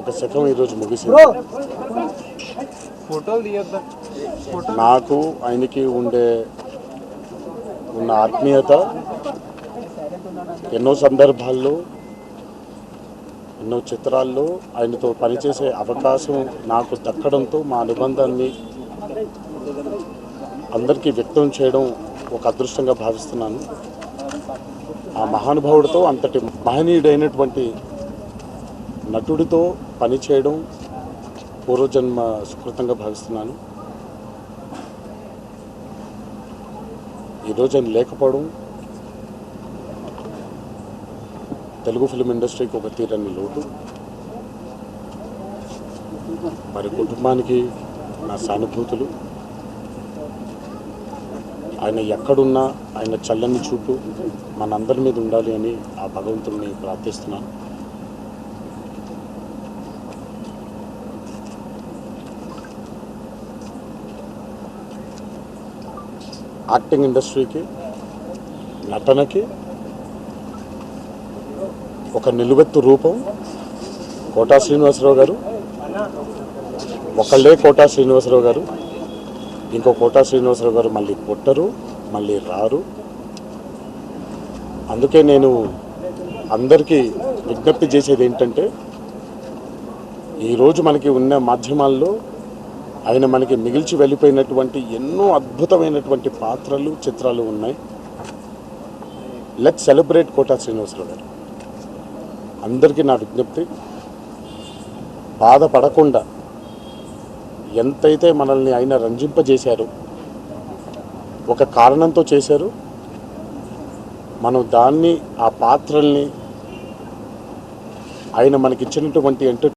ఒక శకం ఈరోజు ముగిసింది. నాకు ఆయనకి ఉన్న ఆత్మీయత ఎన్నో సందర్భాల్లో, ఎన్నో చిత్రాల్లో ఆయనతో పనిచేసే అవకాశం నాకు దక్కడంతో మా అనుబంధాన్ని అందరికీ వ్యక్తం చేయడం ఒక అదృష్టంగా భావిస్తున్నాను. ఆ మహానుభావుడితో, అంతటి మహనీయుడైనటువంటి నటుడితో పనిచేయడం పూర్వజన్మ సుకృతంగా భావిస్తున్నాను. ఈరోజు ఆయన లేకపోవడం తెలుగు ఫిల్మ్ ఇండస్ట్రీకి ఒక తీరని లోటు. మరి కుటుంబానికి నా సానుభూతులు. ఆయన ఎక్కడున్నా ఆయన చల్లని చూపు మనందరి మీద ఉండాలి అని ఆ భగవంతుడిని ప్రార్థిస్తున్నాను. యాక్టింగ్ ఇండస్ట్రీకి, నటనకి ఒక నిలువెత్తు రూపం కోటా శ్రీనివాసరావు గారు. ఒకళ్ళే కోటా శ్రీనివాసరావు గారు. ఇంకో కోటా శ్రీనివాసరావు గారు మళ్ళీ పుట్టరు, మళ్ళీ రారు. అందుకే నేను అందరికీ విజ్ఞప్తి చేసేది ఏంటంటే, ఈరోజు మనకి ఉన్న మాధ్యమాల్లో ఆయన మనకి మిగిల్చి వెళ్ళిపోయినటువంటి ఎన్నో అద్భుతమైనటువంటి పాత్రలు, చిత్రాలు ఉన్నాయి. లెట్స్ సెలబ్రేట్ కోటా శ్రీనివాసరావు గారు. అందరికీ నా విజ్ఞప్తి, బాధపడకుండా ఎంతైతే మనల్ని ఆయన రంజింపజేశారో, ఒక కారణంతో చేశారు, మనం దాన్ని, ఆ పాత్రల్ని, ఆయన మనకిచ్చినటువంటి